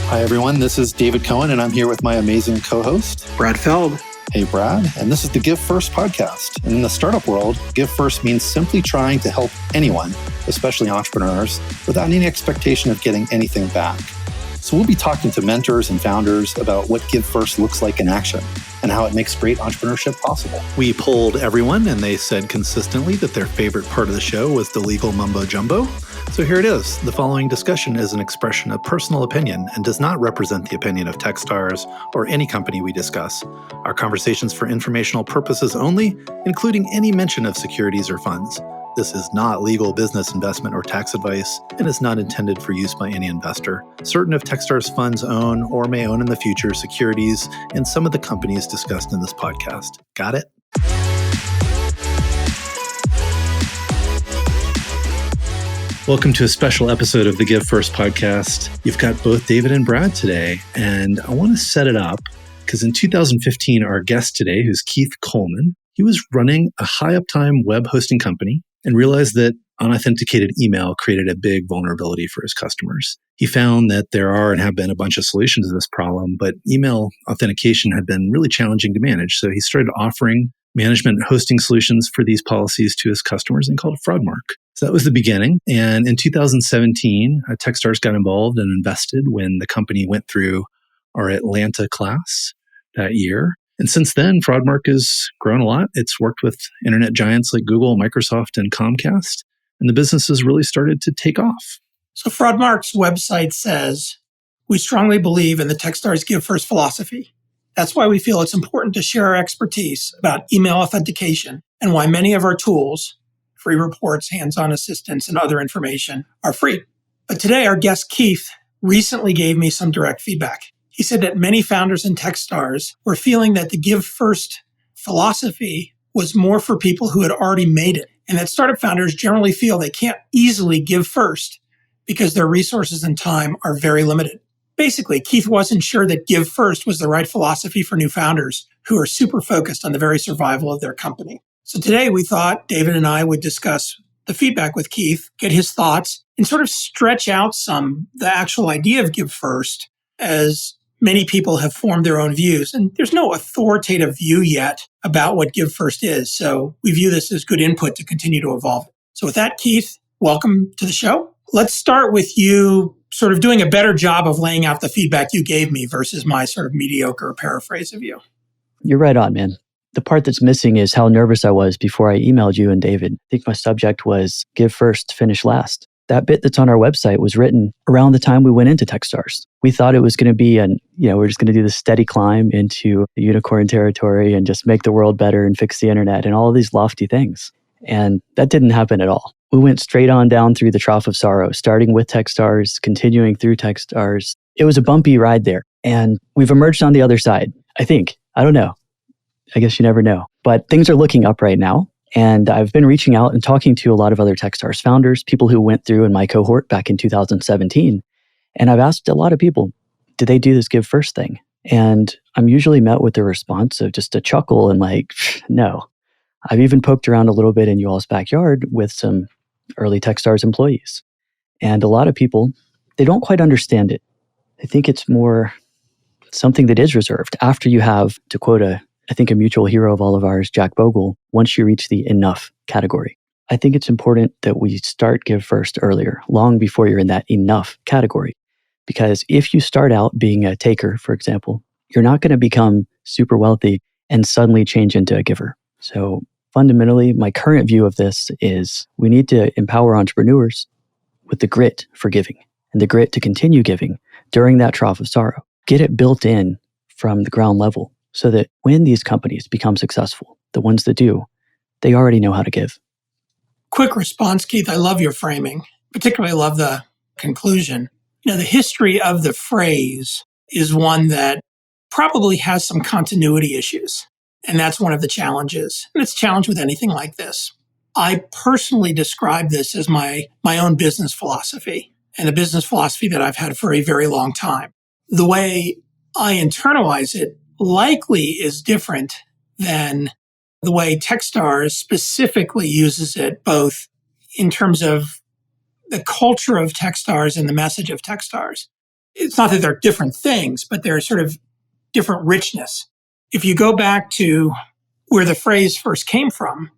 Hi, everyone. This is David Cohen, and I'm here with my amazing co-host, Brad Feld. Hey, Brad. And this is the Give First podcast. And in the startup world, Give First means simply trying to help anyone, especially entrepreneurs, without any expectation of getting anything back. So we'll be talking to mentors and founders about what Give First looks like in action and how it makes great entrepreneurship possible. We polled everyone, and they said consistently that their favorite part of the show was the legal mumbo jumbo. So here it is. The following discussion is an expression of personal opinion and does not represent the opinion of Techstars or any company we discuss. Our conversations for informational purposes only, including any mention of securities or funds. This is not legal, business, investment, or tax advice and is not intended for use by any investor. Certain of Techstars funds own or may own in the future securities in some of the companies discussed in this podcast. Got it? Welcome to a special episode of the Give First podcast. You've got both David and Brad today, and I want to set it up because in 2015, our guest today, who's Keith Coleman, he was running a high uptime web hosting company and realized that unauthenticated email created a big vulnerability for his customers. He found that there are and have been a bunch of solutions to this problem, but email authentication had been really challenging to manage. So he started offering management and hosting solutions for these policies to his customers and called it Fraudmarc. So that was the beginning. And in 2017, Techstars got involved and invested when the company went through our Atlanta class that year. And since then, Fraudmarc has grown a lot. It's worked with internet giants like Google, Microsoft, and Comcast. And the business has really started to take off. So Fraudmarc's website says, we strongly believe in the Techstars Give First philosophy. That's why we feel it's important to share our expertise about email authentication and why many of our tools, free reports, hands-on assistance, and other information are free. But today, our guest Keith recently gave me some direct feedback. He said that many founders in Techstars were feeling that the Give First philosophy was more for people who had already made it, and that startup founders generally feel they can't easily give first because their resources and time are very limited. Basically, Keith wasn't sure that Give First was the right philosophy for new founders who are super focused on the very survival of their company. So today we thought David and I would discuss the feedback with Keith, get his thoughts, and sort of stretch out the actual idea of Give First, as many people have formed their own views. And there's no authoritative view yet about what Give First is. So we view this as good input to continue to evolve. So with that, Keith, welcome to the show. Let's start with you sort of doing a better job of laying out the feedback you gave me versus my sort of mediocre paraphrase of you. You're right on, man. The part that's missing is how nervous I was before I emailed you and David. I think my subject was Give First, Finish Last. That bit that's on our website was written around the time we went into Techstars. We thought it was going to be we're just going to do this steady climb into the unicorn territory and just make the world better and fix the internet and all of these lofty things. And that didn't happen at all. We went straight on down through the trough of sorrow, starting with Techstars, continuing through Techstars. It was a bumpy ride there. And we've emerged on the other side, I think. I don't know. I guess you never know. But things are looking up right now. And I've been reaching out and talking to a lot of other Techstars founders, people who went through in my cohort back in 2017. And I've asked a lot of people, did they do this Give First thing? And I'm usually met with the response of just a chuckle and like, no. I've even poked around a little bit in you all's backyard with some early Techstars employees. And a lot of people, they don't quite understand it. They think it's more something that is reserved after you have, to quote a mutual hero of all of ours, Jack Bogle, once you reach the enough category. I think it's important that we start Give First earlier, long before you're in that enough category. Because if you start out being a taker, for example, you're not going to become super wealthy and suddenly change into a giver. So fundamentally, my current view of this is we need to empower entrepreneurs with the grit for giving and the grit to continue giving during that trough of sorrow. Get it built in from the ground level so that when these companies become successful, the ones that do, they already know how to give. Quick response, Keith. I love your framing. Particularly love the conclusion. The history of the phrase is one that probably has some continuity issues. And that's one of the challenges. And it's a challenge with anything like this. I personally describe this as my own business philosophy, and a business philosophy that I've had for a very long time. The way I internalize it likely is different than the way Techstars specifically uses it, both in terms of the culture of Techstars and the message of Techstars. It's not that they're different things, but they're sort of different richness. If you go back to where the phrase first came from,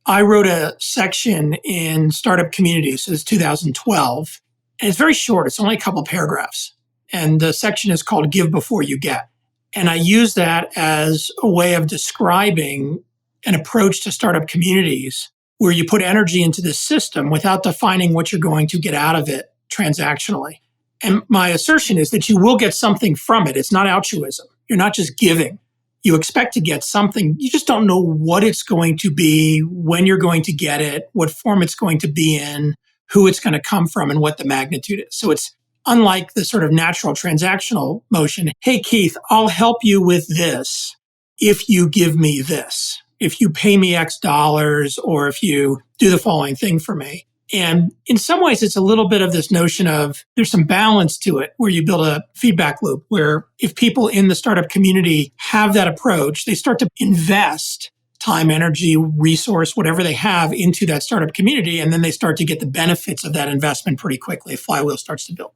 I wrote a section in Startup Communities. So it's 2012. And it's very short. It's only a couple of paragraphs. And the section is called Give Before You Get. And I use that as a way of describing an approach to startup communities where you put energy into the system without defining what you're going to get out of it transactionally. And my assertion is that you will get something from it. It's not altruism. You're not just giving. You expect to get something. You just don't know what it's going to be, when you're going to get it, what form it's going to be in, who it's going to come from, and what the magnitude is. So it's unlike the sort of natural transactional motion. Hey, Keith, I'll help you with this if you give me this, if you pay me X dollars, or if you do the following thing for me. And in some ways, it's a little bit of this notion of there's some balance to it where you build a feedback loop where if people in the startup community have that approach, they start to invest time, energy, resource, whatever they have into that startup community. And then they start to get the benefits of that investment pretty quickly. A flywheel starts to build.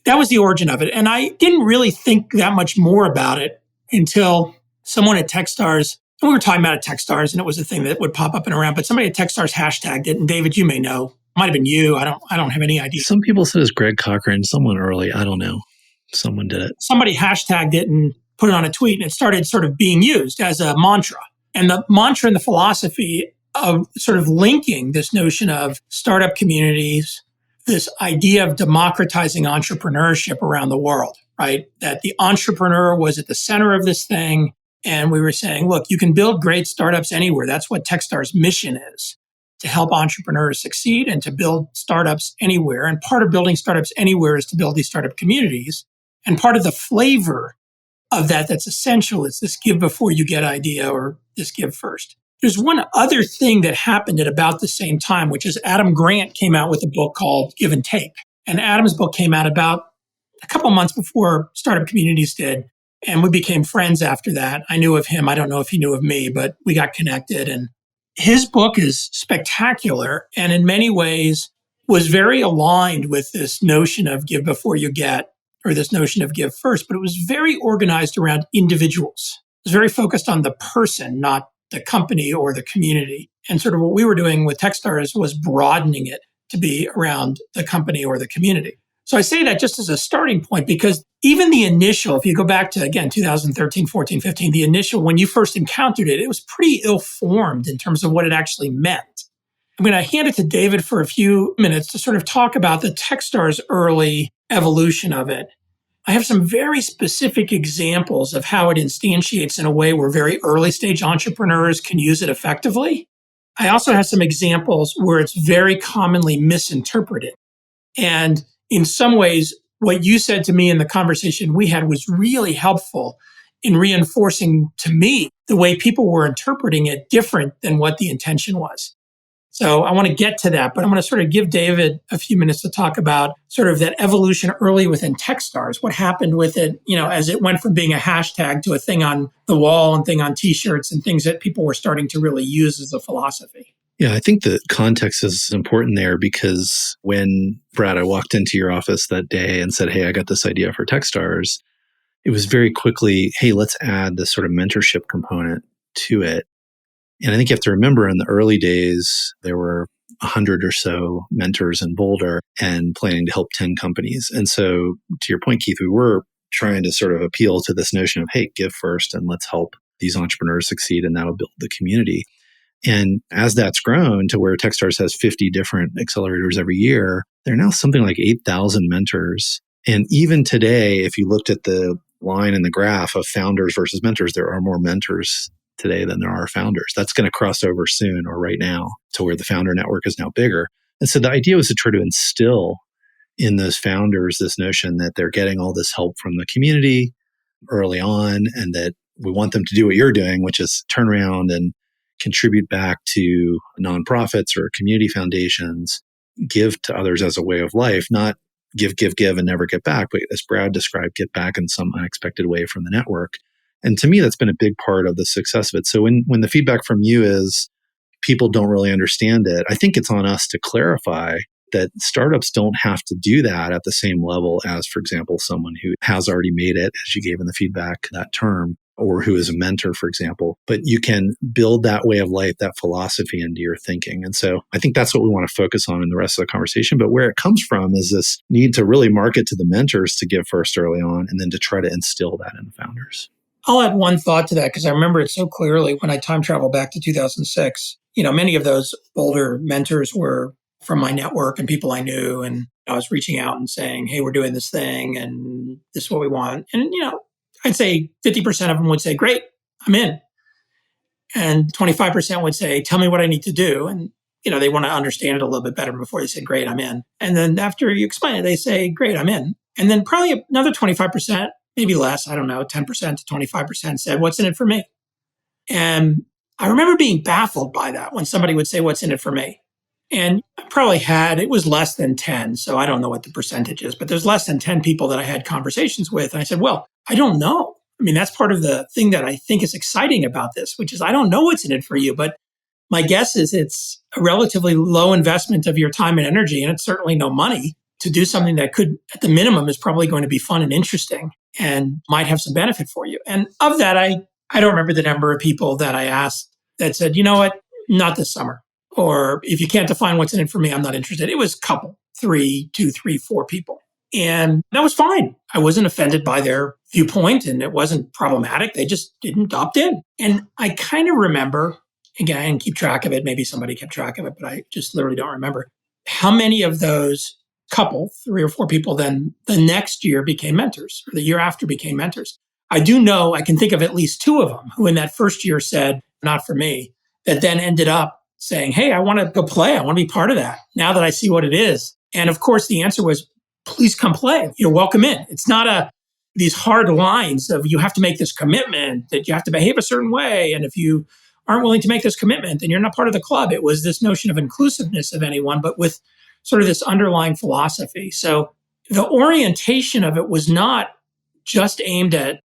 That was the origin of it. And I didn't really think that much more about it until someone at Techstars, and we were talking about it at Techstars, and it was a thing that would pop up and around, but somebody at Techstars hashtagged it. And David, you may know, might have been you. I don't have any idea. Some people said it's Greg Cochran, someone early. I don't know. Someone did it. Somebody hashtagged it and put it on a tweet, and it started sort of being used as a mantra. And the mantra and the philosophy of sort of linking this notion of startup communities, this idea of democratizing entrepreneurship around the world, right? That the entrepreneur was at the center of this thing. And we were saying, look, you can build great startups anywhere. That's what Techstars' mission is, to help entrepreneurs succeed and to build startups anywhere. And part of building startups anywhere is to build these startup communities. And part of the flavor of that that's essential is this give before you get idea, or this give first. There's one other thing that happened at about the same time, which is Adam Grant came out with a book called Give and Take. And Adam's book came out about a couple months before Startup Communities did. And we became friends after that. I knew of him. I don't know if he knew of me, but we got connected. And his book is spectacular and in many ways was very aligned with this notion of give before you get, or this notion of give first, but it was very organized around individuals. It was very focused on the person, not the company or the community. And sort of what we were doing with Techstars was broadening it to be around the company or the community. So I say that just as a starting point, because even the initial, if you go back to, again, 2013, 14, 15, the initial, when you first encountered it, it was pretty ill-formed in terms of what it actually meant. I'm going to hand it to David for a few minutes to sort of talk about the Techstars early evolution of it. I have some very specific examples of how it instantiates in a way where very early stage entrepreneurs can use it effectively. I also have some examples where it's very commonly misinterpreted. And in some ways, what you said to me in the conversation we had was really helpful in reinforcing to me the way people were interpreting it different than what the intention was. So I want to get to that, but I'm going to sort of give David a few minutes to talk about sort of that evolution early within Techstars, what happened with it, as it went from being a hashtag to a thing on the wall and thing on t-shirts and things that people were starting to really use as a philosophy. Yeah, I think the context is important there because when, Brad, I walked into your office that day and said, hey, I got this idea for Techstars, it was very quickly, hey, let's add this sort of mentorship component to it. And I think you have to remember in the early days, there were 100 or so mentors in Boulder and planning to help 10 companies. And so to your point, Keith, we were trying to sort of appeal to this notion of, hey, give first and let's help these entrepreneurs succeed and that'll build the community. And as that's grown to where Techstars has 50 different accelerators every year, there are now something like 8,000 mentors. And even today, if you looked at the line in the graph of founders versus mentors, there are more mentors today than there are founders. That's going to cross over soon or right now to where the founder network is now bigger. And so the idea was to try to instill in those founders this notion that they're getting all this help from the community early on and that we want them to do what you're doing, which is turn around and contribute back to nonprofits or community foundations, give to others as a way of life, not give and never get back, but as Brad described, get back in some unexpected way from the network. And to me, that's been a big part of the success of it. So when the feedback from you is people don't really understand it, I think it's on us to clarify that startups don't have to do that at the same level as, for example, someone who has already made it, as you gave in the feedback, that term, or who is a mentor, for example. But you can build that way of life, that philosophy into your thinking. And so I think that's what we want to focus on in the rest of the conversation. But where it comes from is this need to really market to the mentors to give first early on, and then to try to instill that in the founders. I'll add one thought to that because I remember it so clearly when I time travel back to 2006. Many of those older mentors were from my network and people I knew. And I was reaching out and saying, hey, we're doing this thing and this is what we want. And, I'd say 50% of them would say, great, I'm in. And 25% would say, tell me what I need to do. And, they want to understand it a little bit better before they say, great, I'm in. And then after you explain it, they say, great, I'm in. And then probably another 25%, maybe less, I don't know, 10% to 25% said, what's in it for me? And I remember being baffled by that when somebody would say, what's in it for me? And I probably it was less than 10. So I don't know what the percentage is, but there's less than 10 people that I had conversations with. And I said, well, I don't know. I mean, that's part of the thing that I think is exciting about this, which is I don't know what's in it for you, but my guess is it's a relatively low investment of your time and energy. And it's certainly no money to do something that could, at the minimum, is probably going to be fun and interesting and might have some benefit for you. And of that, I don't remember the number of people that I asked that said, you know what, not this summer. Or if you can't define what's in it for me, I'm not interested. It was a couple, 2, 3, 4 people. And that was fine. I wasn't offended by their viewpoint and it wasn't problematic. They just didn't opt in. And I kind of remember, again, I didn't keep track of it. Maybe somebody kept track of it, but I just literally don't remember how many of those couple, 3 or 4 people, then the next year became mentors or the year after became mentors. I do know I can think of at least 2 of them who in that first year said, not for me, that then ended up saying, hey, I want to go play. I want to be part of that now that I see what it is. And of course, the answer was, please come play. You're welcome in. It's not these hard lines of you have to make this commitment, that you have to behave a certain way. And if you aren't willing to make this commitment, then you're not part of the club. It was this notion of inclusiveness of anyone, but with sort of this underlying philosophy. So the orientation of it was not just aimed at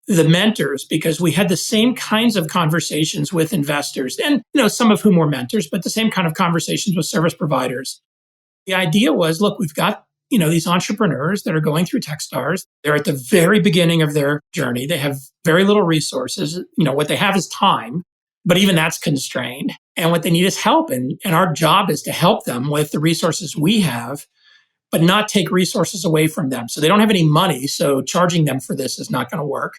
the mentors, because we had the same kinds of conversations with investors and, some of whom were mentors, but the same kind of conversations with service providers. The idea was, look, we've got, these entrepreneurs that are going through Techstars. They're at the very beginning of their journey. They have very little resources. What they have is time, but even that's constrained. And what they need is help. And our job is to help them with the resources we have, but not take resources away from them. So they don't have any money. So charging them for this is not going to work.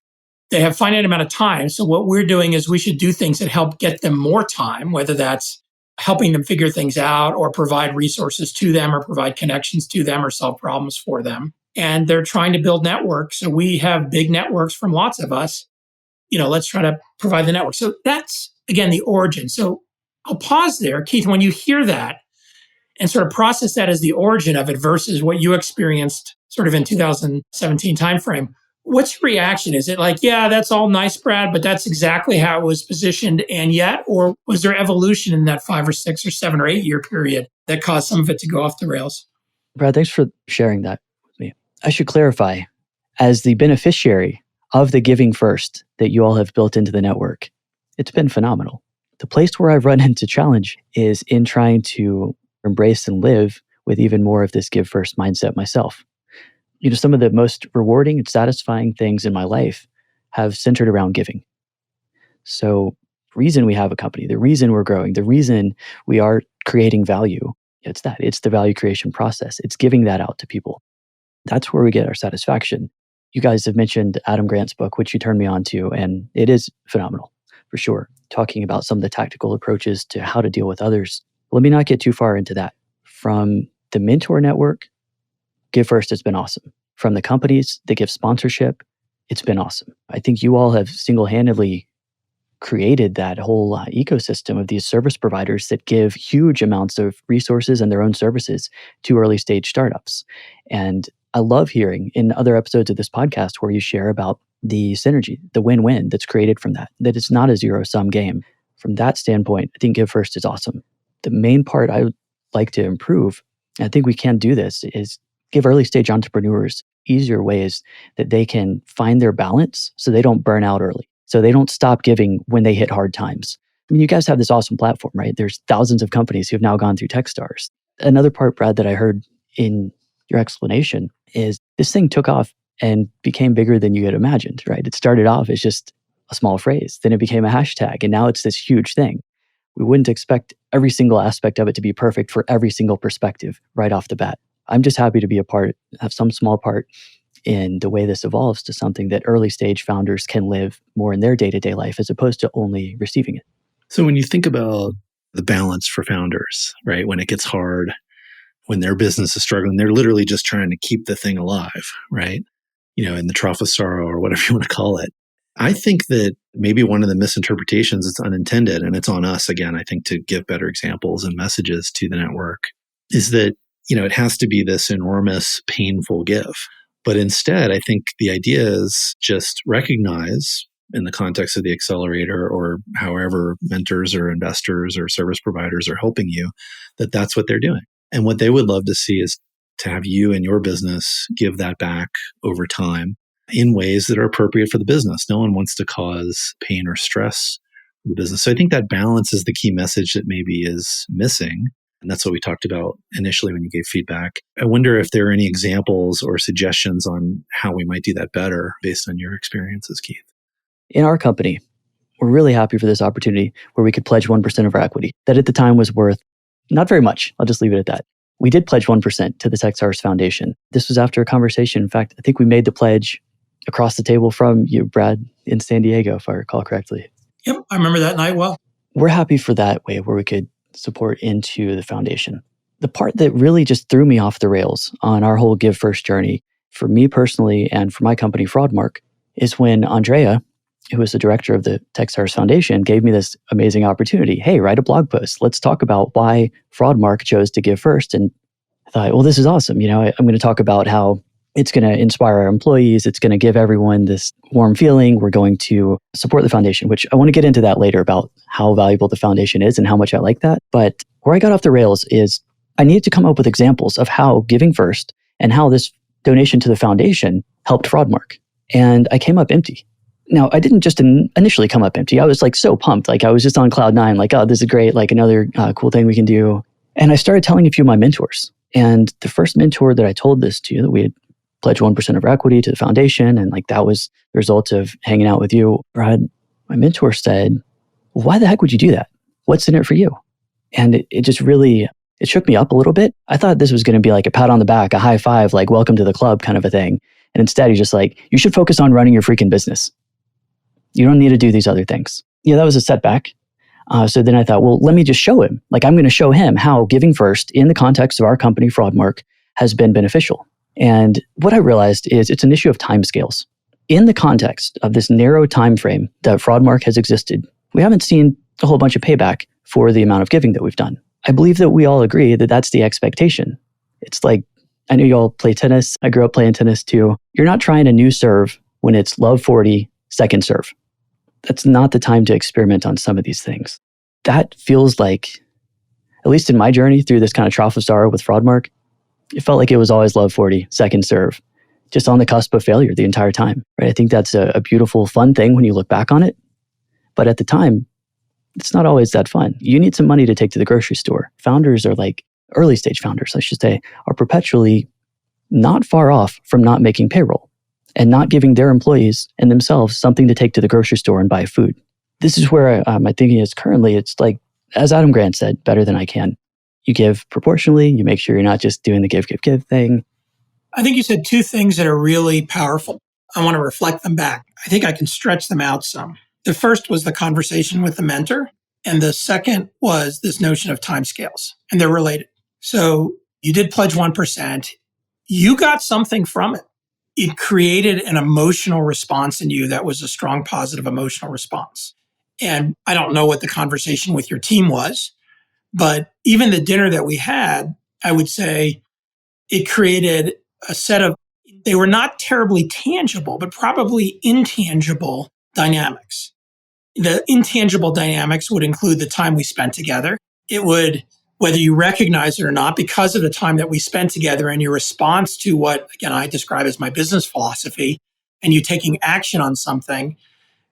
They have finite amount of time. So what we're doing is we should do things that help get them more time, whether that's helping them figure things out or provide resources to them or provide connections to them or solve problems for them. And they're trying to build networks. So we have big networks from lots of us. Let's try to provide the network. So that's, again, the origin. So I'll pause there. Keith, when you hear that and sort of process that as the origin of it versus what you experienced sort of in 2017 timeframe, what's your reaction? Is it like, yeah, that's all nice, Brad, but that's exactly how it was positioned and yet? Or was there evolution in that 5 or 6 or 7 or 8 year period that caused some of it to go off the rails? Brad, thanks for sharing that with me. I should clarify, as the beneficiary of the giving first that you all have built into the network, it's been phenomenal. The place where I've run into challenge is in trying to embrace and live with even more of this give first mindset myself. Some of the most rewarding and satisfying things in my life have centered around giving. So the reason we have a company, the reason we're growing, the reason we are creating value, it's the value creation process. It's giving that out to people. That's where we get our satisfaction. You guys have mentioned Adam Grant's book, which you turned me on to, and it is phenomenal for sure. Talking about some of the tactical approaches to how to deal with others. Let me not get too far into that. From the mentor network, Give First has been awesome. From the companies that give sponsorship, it's been awesome. I think you all have single-handedly created that whole ecosystem of these service providers that give huge amounts of resources and their own services to early stage startups. And I love hearing in other episodes of this podcast where you share about the synergy, the win-win that's created from that it's not a zero-sum game. From that standpoint, I think Give First is awesome. The main part I would like to improve, and I think we can do this, is give early stage entrepreneurs easier ways that they can find their balance so they don't burn out early. So they don't stop giving when they hit hard times. I mean, you guys have this awesome platform, right? There's thousands of companies who've now gone through Techstars. Another part, Brad, that I heard in your explanation is this thing took off and became bigger than you had imagined, right? It started off as just a small phrase, then it became a hashtag, and now it's this huge thing. We wouldn't expect every single aspect of it to be perfect for every single perspective right off the bat. I'm just happy to be a part, have some small part in the way this evolves to something that early stage founders can live more in their day-to-day life as opposed to only receiving it. So when you think about the balance for founders, right, when it gets hard, when their business is struggling, they're literally just trying to keep the thing alive, right? In the trough of sorrow or whatever you want to call it. I think that maybe one of the misinterpretations, it's unintended, and it's on us again, I think, to give better examples and messages to the network, is that, it has to be this enormous, painful give. But instead, I think the idea is just recognize in the context of the accelerator or however mentors or investors or service providers are helping you, that that's what they're doing. And what they would love to see is to have you and your business give that back over time in ways that are appropriate for the business. No one wants to cause pain or stress for the business. So I think that balance is the key message that maybe is missing. And that's what we talked about initially when you gave feedback. I wonder if there are any examples or suggestions on how we might do that better based on your experiences, Keith. In our company, we're really happy for this opportunity where we could pledge 1% of our equity. That at the time was worth not very much. I'll just leave it at that. We did pledge 1% to the Techstars Foundation. This was after a conversation. In fact, I think we made the pledge across the table from you, Brad, in San Diego, if I recall correctly. Yep, I remember that night well. We're happy for that way where we could support into the foundation. The part that really just threw me off the rails on our whole Give First journey, for me personally and for my company, Fraudmarc, is when Andrea, who was the director of the Techstars Foundation, gave me this amazing opportunity. Hey, write a blog post. Let's talk about why Fraudmarc chose to give first. And I thought, well, this is awesome. I'm going to talk about how it's going to inspire our employees. It's going to give everyone this warm feeling. We're going to support the foundation, which I want to get into that later about how valuable the foundation is and how much I like that. But where I got off the rails is I needed to come up with examples of how giving first and how this donation to the foundation helped Fraudmarc. And I came up empty. Now, I didn't just initially come up empty. I was so pumped. I was just on cloud nine, oh, this is great. Another cool thing we can do. And I started telling a few of my mentors. And the first mentor that I told this to, that we had pledged 1% of our equity to the foundation, and that was the result of hanging out with you, Brad, my mentor said, why the heck would you do that? What's in it for you? And it just really, it shook me up a little bit. I thought this was going to be a pat on the back, a high five, welcome to the club kind of a thing. And instead, he's just you should focus on running your freaking business. You don't need to do these other things. That was a setback. So then I thought, well, let me just show him. I'm going to show him how giving first in the context of our company, Fraudmarc, has been beneficial. And what I realized is it's an issue of timescales. In the context of this narrow time frame that Fraudmarc has existed, we haven't seen a whole bunch of payback for the amount of giving that we've done. I believe that we all agree that that's the expectation. It's I know you all play tennis. I grew up playing tennis too. You're not trying a new serve when it's love 40, second serve. That's not the time to experiment on some of these things. That feels at least in my journey through this kind of trough of sorrow with Fraudmarc, it felt like it was always love 40, second serve, just on the cusp of failure the entire time, right? I think that's a beautiful, fun thing when you look back on it. But at the time, it's not always that fun. You need some money to take to the grocery store. Founders are early stage founders, I should say, are perpetually not far off from not making payroll and not giving their employees and themselves something to take to the grocery store and buy food. This is where my thinking is currently. It's as Adam Grant said, better than I can. You give proportionally. You make sure you're not just doing the give thing. I think you said two things that are really powerful. I want to reflect them back. I think I can stretch them out some. The first was the conversation with the mentor. And the second was this notion of timescales. And they're related. So you did pledge 1%. You got something from it. It created an emotional response in you that was a strong positive emotional response. And I don't know what the conversation with your team was, but even the dinner that we had, I would say it created a set of, they were not terribly tangible, but probably intangible dynamics. The intangible dynamics would include the time we spent together. It would, whether you recognize it or not, because of the time that we spent together and your response to what, again, I describe as my business philosophy, and you taking action on something,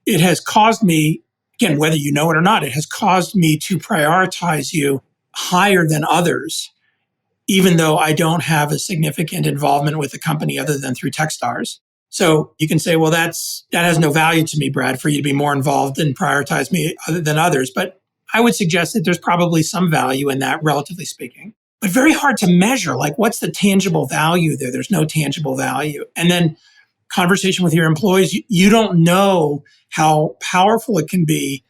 it has caused me, again, whether you know it or not, it has caused me to prioritize you higher than others even though I don't have a significant involvement with the company other than through Techstars. So you can say, well, that has no value to me, Brad, for you to be more involved and prioritize me than others. But I would suggest that there's probably some value in that, relatively speaking, but very hard to measure. Like, what's the tangible value there? There's no tangible value. And then conversation with your employees, you don't know how powerful it can be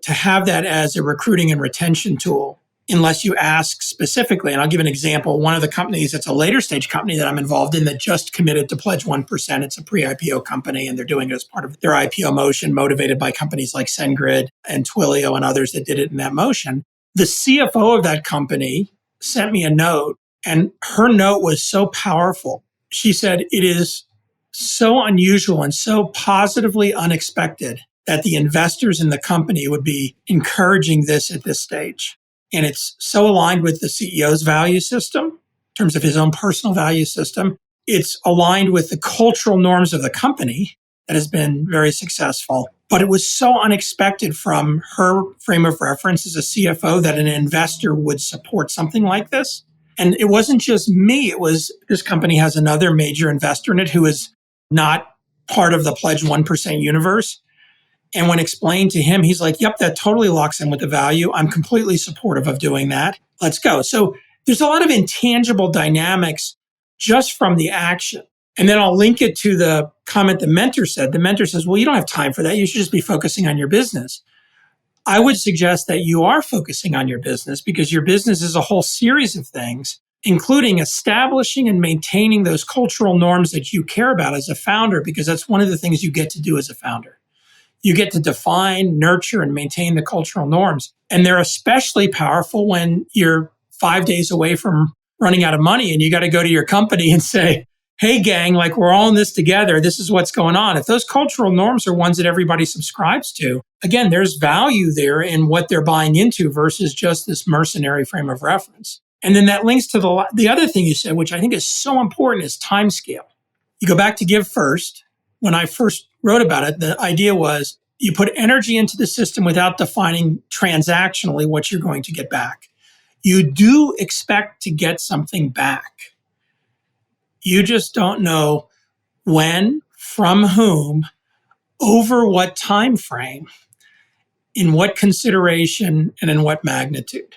to have that as a recruiting and retention tool unless you ask specifically. And I'll give an example. One of the companies, it's a later stage company that I'm involved in that just committed to pledge 1%. It's a pre-IPO company, and they're doing it as part of their IPO motion, motivated by companies like SendGrid and Twilio and others that did it in that motion. The CFO of that company sent me a note, and her note was so powerful. She said, it is so unusual and so positively unexpected that the investors in the company would be encouraging this at this stage. And it's so aligned with the CEO's value system in terms of his own personal value system. It's aligned with the cultural norms of the company that has been very successful. But it was so unexpected from her frame of reference as a CFO that an investor would support something like this. And it wasn't just me. It was, this company has another major investor in it who is not part of the Pledge 1% universe. And when explained to him, he's like, yep, that totally locks in with the value. I'm completely supportive of doing that. Let's go. So there's a lot of intangible dynamics just from the action. And then I'll link it to the comment the mentor said. The mentor says, well, you don't have time for that. You should just be focusing on your business. I would suggest that you are focusing on your business because your business is a whole series of things, including establishing and maintaining those cultural norms that you care about as a founder, because that's one of the things you get to do as a founder. You get to define, nurture, and maintain the cultural norms. And they're especially powerful when you're 5 days away from running out of money and you got to go to your company and say, hey, gang, like we're all in this together. This is what's going on. If those cultural norms are ones that everybody subscribes to, again, there's value there in what they're buying into versus just this mercenary frame of reference. And then that links to the other thing you said, which I think is so important, is time scale. You go back to Give First. When I first wrote about it, the idea was you put energy into the system without defining transactionally what you're going to get back. You do expect to get something back. You just don't know when, from whom, over what time frame, in what consideration, and in what magnitude.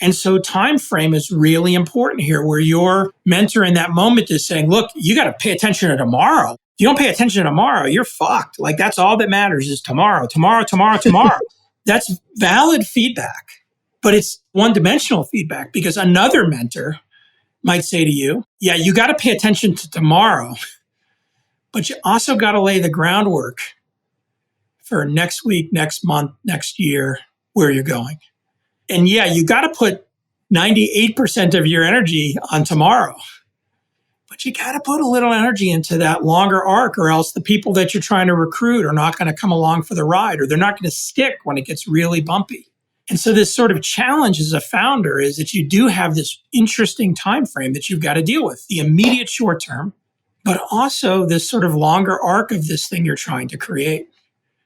And so time frame is really important here, where your mentor in that moment is saying, look, you got to pay attention to tomorrow. If you don't pay attention to tomorrow, you're fucked. Like, that's all that matters is tomorrow. That's valid feedback, but it's one-dimensional feedback, because another mentor might say to you, yeah, you got to pay attention to tomorrow, but you also got to lay the groundwork for next week, next month, next year, where you're going. And yeah, you got to put 98% of your energy on tomorrow, but you got to put a little energy into that longer arc, or else the people that you're trying to recruit are not going to come along for the ride, or they're not going to stick when it gets really bumpy. And so this sort of challenge as a founder is that you do have this interesting time frame that you've got to deal with, the immediate short term, but also this sort of longer arc of this thing you're trying to create.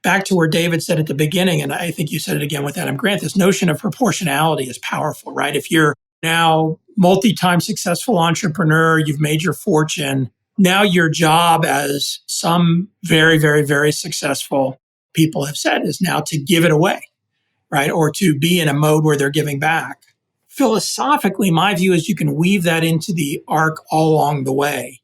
Back to where David said at the beginning, and I think you said it again with Adam Grant, this notion of proportionality is powerful, right? If you're now multi-time successful entrepreneur, you've made your fortune, now your job, as some very, very, very successful people have said, is now to give it away, right? Or to be in a mode where they're giving back. Philosophically, my view is you can weave that into the arc all along the way.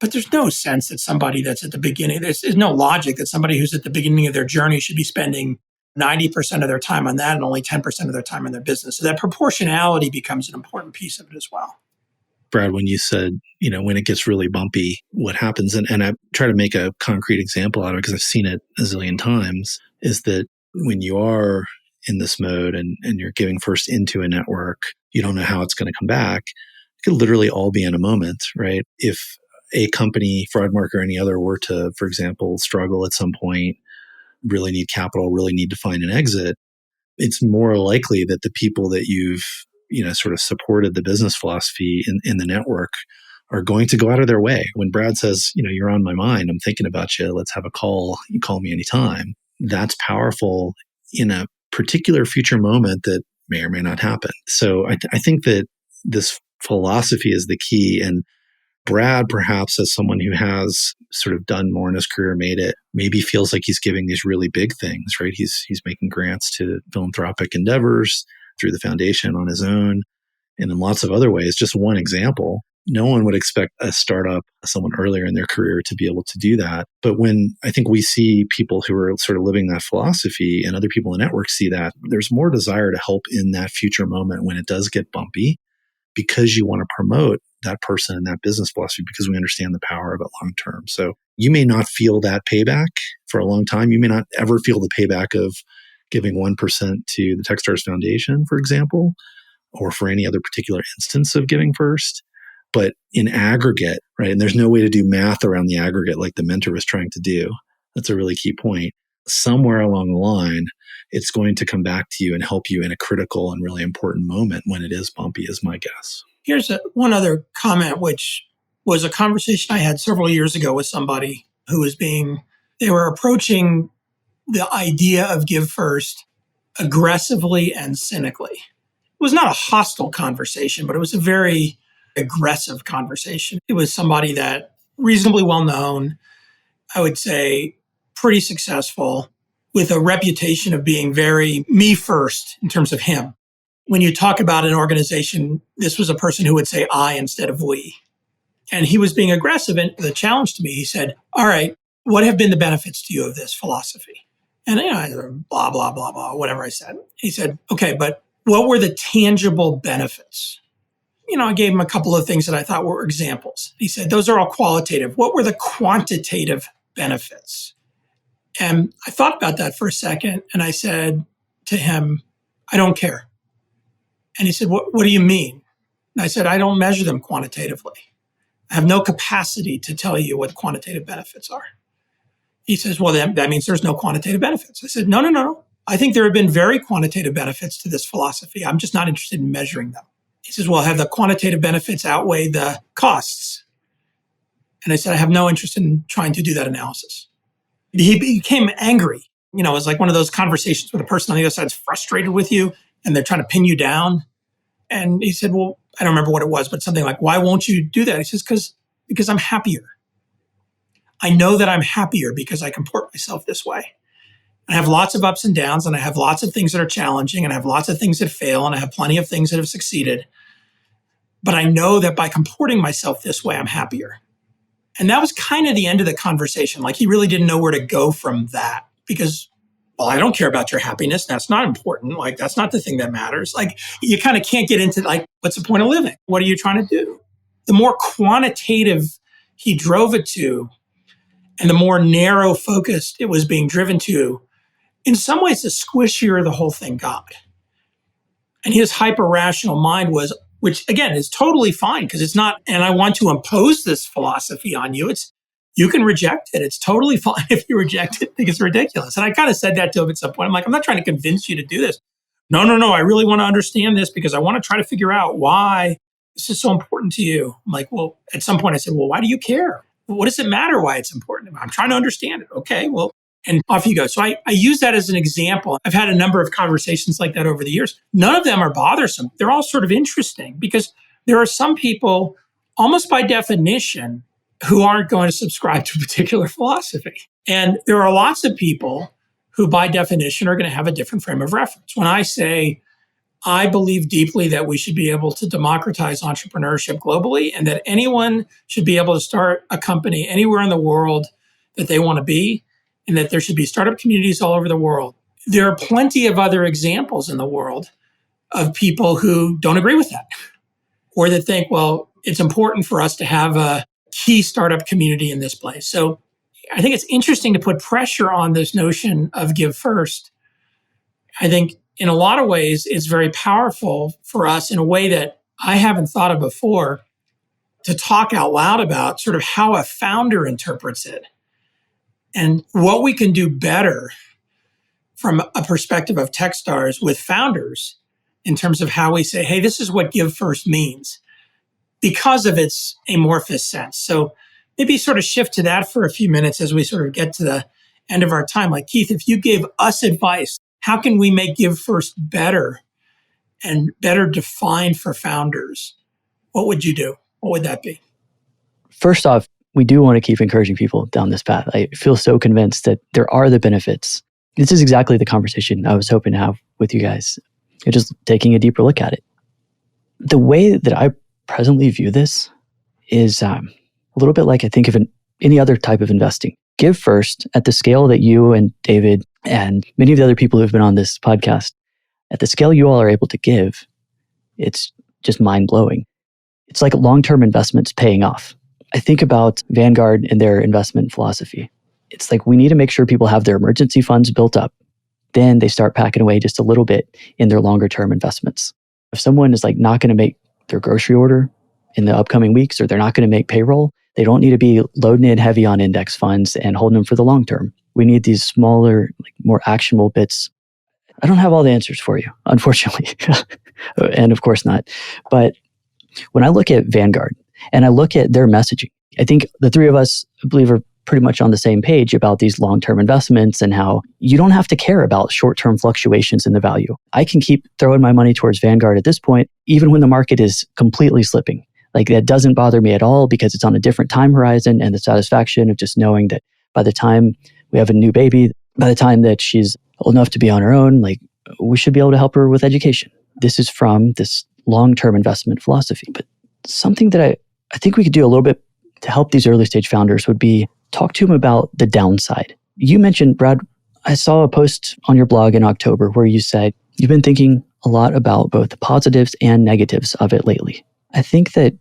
But there's no sense that somebody that's at the beginning, there's no logic that somebody who's at the beginning of their journey should be spending 90% of their time on that and only 10% of their time on their business. So that proportionality becomes an important piece of it as well. Brad, when you said, when it gets really bumpy, what happens, and I try to make a concrete example out of it because I've seen it a zillion times, is that when you are in this mode and you're giving first into a network, you don't know how it's going to come back. It could literally all be in a moment, right? If a company, Fraudmarc or any other, were to, for example, struggle at some point, really need capital, really need to find an exit, it's more likely that the people that you've, sort of supported the business philosophy in the network are going to go out of their way. When Brad says, you're on my mind, I'm thinking about you, let's have a call, you call me anytime. That's powerful in a particular future moment that may or may not happen. So I think that this philosophy is the key. And Brad, perhaps as someone who has sort of done more in his career, made it, maybe feels like he's giving these really big things, right? He's making grants to philanthropic endeavors through the foundation on his own and in lots of other ways. Just one example. No one would expect a startup, someone earlier in their career, to be able to do that. But when I think we see people who are sort of living that philosophy and other people in the network see that, there's more desire to help in that future moment when it does get bumpy, because you want to promote that person and that business philosophy, because we understand the power of it long term. So you may not feel that payback for a long time. You may not ever feel the payback of giving 1% to the Techstars Foundation, for example, or for any other particular instance of giving first. But in aggregate, right, and there's no way to do math around the aggregate like the mentor was trying to do. That's a really key point. Somewhere along the line, it's going to come back to you and help you in a critical and really important moment when it is bumpy, is my guess. Here's one other comment, which was a conversation I had several years ago with somebody who was they were approaching the idea of Give First aggressively and cynically. It was not a hostile conversation, but it was a very aggressive conversation. It was somebody that reasonably well known, I would say pretty successful, with a reputation of being very me first in terms of him. When you talk about an organization, this was a person who would say I instead of we. And he was being aggressive. And the challenge to me, he said, all right, what have been the benefits to you of this philosophy? And blah, blah, blah, blah, whatever I said. He said, okay, but what were the tangible benefits? I gave him a couple of things that I thought were examples. He said, those are all qualitative. What were the quantitative benefits? And I thought about that for a second. And I said to him, I don't care. And he said, what do you mean? And I said, I don't measure them quantitatively. I have no capacity to tell you what quantitative benefits are. He says, well, that means there's no quantitative benefits. I said, no. I think there have been very quantitative benefits to this philosophy. I'm just not interested in measuring them. He says, well, have the quantitative benefits outweigh the costs? And I said, I have no interest in trying to do that analysis. He became angry. It was like one of those conversations where the person on the other side is frustrated with you and they're trying to pin you down. And he said, well, I don't remember what it was, but something like, why won't you do that? He says, because I'm happier. I know that I'm happier because I comport myself this way. I have lots of ups and downs, and I have lots of things that are challenging, and I have lots of things that fail, and I have plenty of things that have succeeded. But I know that by comporting myself this way, I'm happier. And that was kind of the end of the conversation. Like, he really didn't know where to go from that because, well, I don't care about your happiness. That's not important. Like, that's not the thing that matters. Like, you kind of can't get into, like, what's the point of living? What are you trying to do? The more quantitative he drove it to, and the more narrow focused it was being driven to, in some ways, the squishier the whole thing got. And his hyper-rational mind was, which again is totally fine because it's not, and I want to impose this philosophy on you. You can reject it. It's totally fine if you reject it because it's ridiculous. And I kind of said that to him at some point. I'm like, I'm not trying to convince you to do this. No. I really want to understand this because I want to try to figure out why this is so important to you. I'm like, well, at some point I said, well, why do you care? What does it matter why it's important? I'm trying to understand it. Okay, well, and off you go. So I use that as an example. I've had a number of conversations like that over the years. None of them are bothersome. They're all sort of interesting because there are some people, almost by definition, who aren't going to subscribe to a particular philosophy. And there are lots of people who, by definition, are going to have a different frame of reference. When I say, I believe deeply that we should be able to democratize entrepreneurship globally and that anyone should be able to start a company anywhere in the world that they want to be, and that there should be startup communities all over the world. There are plenty of other examples in the world of people who don't agree with that, or that think, well, it's important for us to have a key startup community in this place. So I think it's interesting to put pressure on this notion of give first. I think in a lot of ways, it's very powerful for us in a way that I haven't thought of before to talk out loud about sort of how a founder interprets it. And what we can do better from a perspective of Techstars with founders in terms of how we say, hey, this is what give first means because of its amorphous sense. So maybe sort of shift to that for a few minutes as we sort of get to the end of our time. Like, Keith, if you gave us advice, how can we make give first better and better defined for founders? what would you do? What would that be? First off, we do want to keep encouraging people down this path. I feel so convinced that there are the benefits. This is exactly the conversation I was hoping to have with you guys. Just taking a deeper look at it. The way that I presently view this is a little bit like I think of any other type of investing. Give first at the scale that you and David and many of the other people who've been on this podcast, at the scale you all are able to give, it's just mind-blowing. It's like long-term investments paying off. I think about Vanguard and their investment philosophy. It's like we need to make sure people have their emergency funds built up. Then they start packing away just a little bit in their longer-term investments. If someone is like not going to make their grocery order in the upcoming weeks, or they're not going to make payroll, they don't need to be loading in heavy on index funds and holding them for the long term. We need these smaller, more actionable bits. I don't have all the answers for you, unfortunately. And of course not. But when I look at Vanguard and I look at their messaging, I think the three of us, I believe, are pretty much on the same page about these long-term investments and how you don't have to care about short-term fluctuations in the value. I can keep throwing my money towards Vanguard at this point, even when the market is completely slipping. Like that doesn't bother me at all because it's on a different time horizon, and the satisfaction of just knowing that by the time we have a new baby, by the time that she's old enough to be on her own, like we should be able to help her with education. This is from this long-term investment philosophy. But something that I think we could do a little bit to help these early stage founders would be talk to them about the downside. You mentioned, Brad, I saw a post on your blog in October where you said you've been thinking a lot about both the positives and negatives of it lately. I think that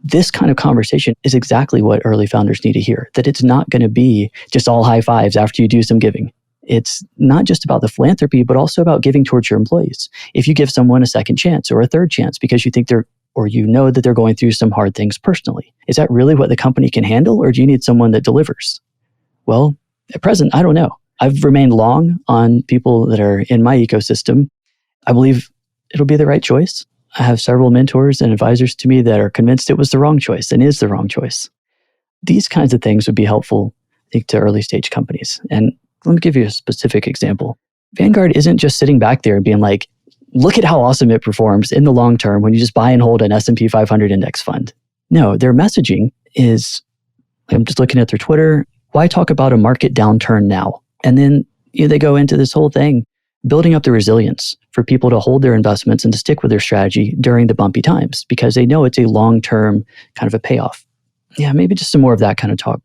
this kind of conversation is exactly what early founders need to hear, that it's not going to be just all high fives after you do some giving. It's not just about the philanthropy, but also about giving towards your employees. If you give someone a second chance or a third chance because you think or you know that they're going through some hard things personally, is that really what the company can handle, or do you need someone that delivers? Well, at present, I don't know. I've remained long on people that are in my ecosystem. I believe it'll be the right choice. I have several mentors and advisors to me that are convinced it was the wrong choice and is the wrong choice. These kinds of things would be helpful, I think, to early stage companies. And let me give you a specific example. Vanguard isn't just sitting back there and being like, look at how awesome it performs in the long term when you just buy and hold an S&P 500 index fund. No, their messaging is, I'm just looking at their Twitter, why talk about a market downturn now? And then they go into this whole thing, building up the resilience for people to hold their investments and to stick with their strategy during the bumpy times because they know it's a long-term kind of a payoff. Yeah, maybe just some more of that kind of talk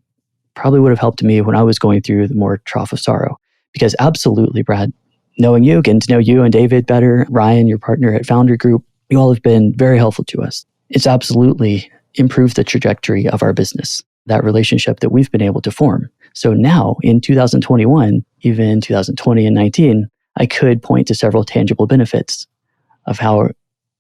probably would have helped me when I was going through the more trough of sorrow. Because absolutely, Brad, knowing you, getting to know you and David better, Ryan, your partner at Foundry Group, you all have been very helpful to us. It's absolutely improved the trajectory of our business, that relationship that we've been able to form. So now in 2021, even 2020 and 19, I could point to several tangible benefits of how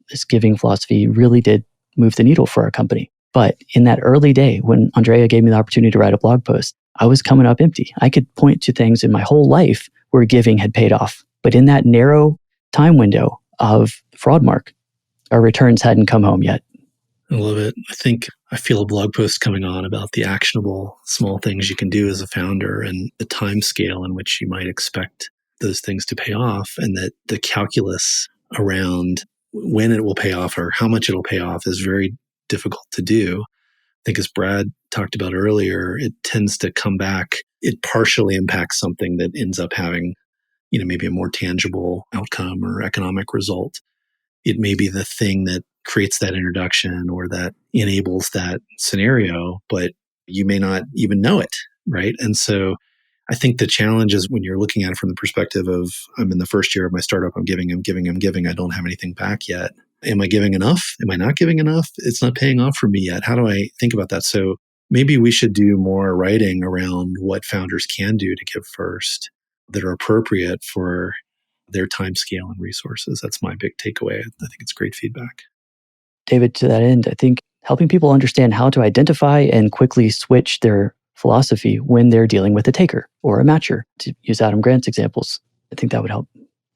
this giving philosophy really did move the needle for our company. But in that early day, when Andrea gave me the opportunity to write a blog post, I was coming up empty. I could point to things in my whole life where giving had paid off. But in that narrow time window of Fraudmarc, our returns hadn't come home yet. I love it. I feel a blog post coming on about the actionable small things you can do as a founder and the time scale in which you might expect those things to pay off, and that the calculus around when it will pay off or how much it'll pay off is very difficult to do. I think as Brad talked about earlier, it tends to come back. It partially impacts something that ends up having, maybe a more tangible outcome or economic result. It may be the thing that creates that introduction or that enables that scenario, but you may not even know it, right? And so I think the challenge is when you're looking at it from the perspective of, I'm in the first year of my startup, I'm giving, I don't have anything back yet. Am I giving enough? Am I not giving enough? It's not paying off for me yet. How do I think about that? So maybe we should do more writing around what founders can do to give first that are appropriate for their time scale and resources. That's my big takeaway. I think it's great feedback. David, to that end, I think helping people understand how to identify and quickly switch their philosophy when they're dealing with a taker or a matcher, to use Adam Grant's examples, I think that would help.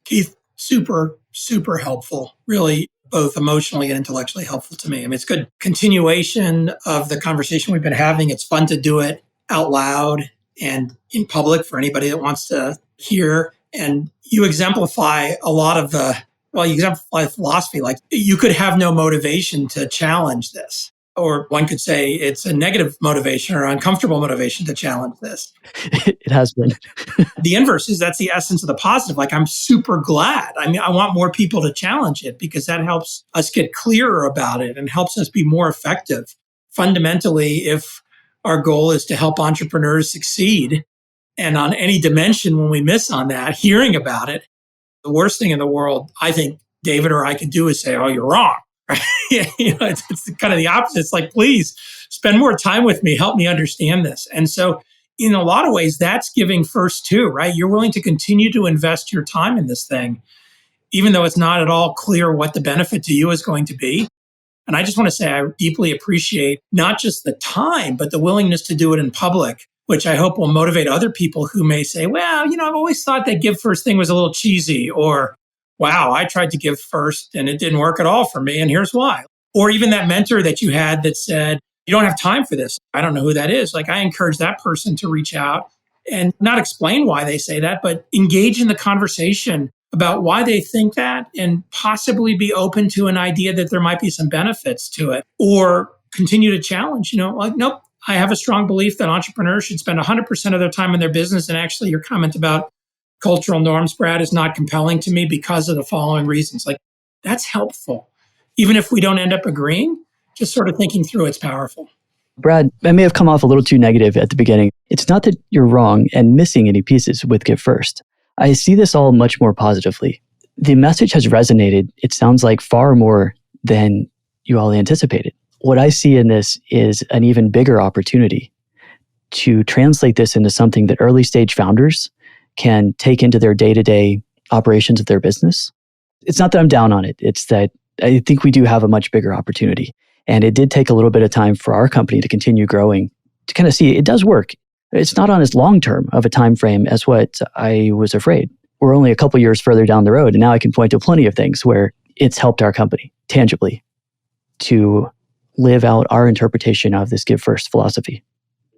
Keith, super, super helpful. Really, both emotionally and intellectually helpful to me. I mean, it's good continuation of the conversation we've been having. It's fun to do it out loud and in public for anybody that wants to hear. And you exemplify a lot of the well, you have philosophy, like you could have no motivation to challenge this. Or one could say it's a negative motivation or uncomfortable motivation to challenge this. It has been. The inverse is that's the essence of the positive. Like, I'm super glad. I mean, I want more people to challenge it because that helps us get clearer about it and helps us be more effective. Fundamentally, if our goal is to help entrepreneurs succeed, and on any dimension, when we miss on that, hearing about it, the worst thing in the world, I think David or I could do is say, oh, you're wrong. Right? It's kind of the opposite. It's like, please spend more time with me. Help me understand this. And so in a lot of ways, that's giving first too, right? You're willing to continue to invest your time in this thing, even though it's not at all clear what the benefit to you is going to be. And I just want to say, I deeply appreciate not just the time, but the willingness to do it in public, which I hope will motivate other people who may say, well, I've always thought that give first thing was a little cheesy, or wow, I tried to give first and it didn't work at all for me, and here's why. Or even that mentor that you had that said, you don't have time for this. I don't know who that is. Like, I encourage that person to reach out and not explain why they say that, but engage in the conversation about why they think that and possibly be open to an idea that there might be some benefits to it, or continue to challenge, like, nope, I have a strong belief that entrepreneurs should spend 100% of their time in their business. And actually, your comment about cultural norms, Brad, is not compelling to me because of the following reasons. Like, that's helpful. Even if we don't end up agreeing, just sort of thinking through it's powerful. Brad, I may have come off a little too negative at the beginning. It's not that you're wrong and missing any pieces with Give First. I see this all much more positively. The message has resonated, it sounds like, far more than you all anticipated. What I see in this is an even bigger opportunity to translate this into something that early stage founders can take into their day-to-day operations of their business. It's not that I'm down on it. It's that I think we do have a much bigger opportunity. And it did take a little bit of time for our company to continue growing, to kind of see it does work. It's not on as long-term of a time frame as what I was afraid. We're only a couple years further down the road, and now I can point to plenty of things where it's helped our company tangibly to live out our interpretation of this Give First philosophy.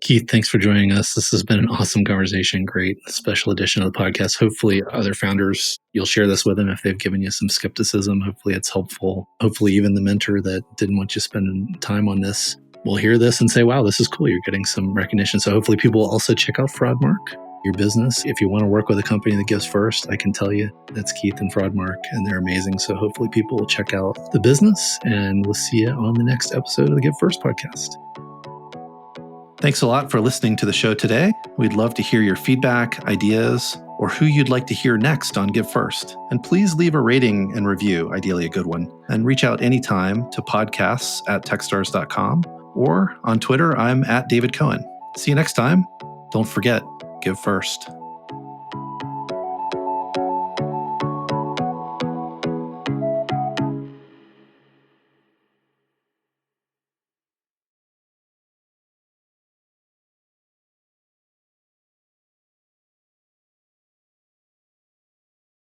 Keith, thanks for joining us. This has been an awesome conversation. Great special edition of the podcast. Hopefully other founders, you'll share this with them if they've given you some skepticism. Hopefully it's helpful. Hopefully even the mentor that didn't want you spending time on this will hear this and say, wow, this is cool. You're getting some recognition. So hopefully people will also check out Fraudmarc, your business. If you want to work with a company that gives first, I can tell you that's Keith and Fraudmarc, and they're amazing. So hopefully people will check out the business, and we'll see you on the next episode of the Give First podcast. Thanks a lot for listening to the show today. We'd love to hear your feedback, ideas, or who you'd like to hear next on Give First. And please leave a rating and review, ideally a good one. And reach out anytime to podcasts@techstars.com, or on Twitter, I'm @David Cohen. See you next time. Don't forget, give first.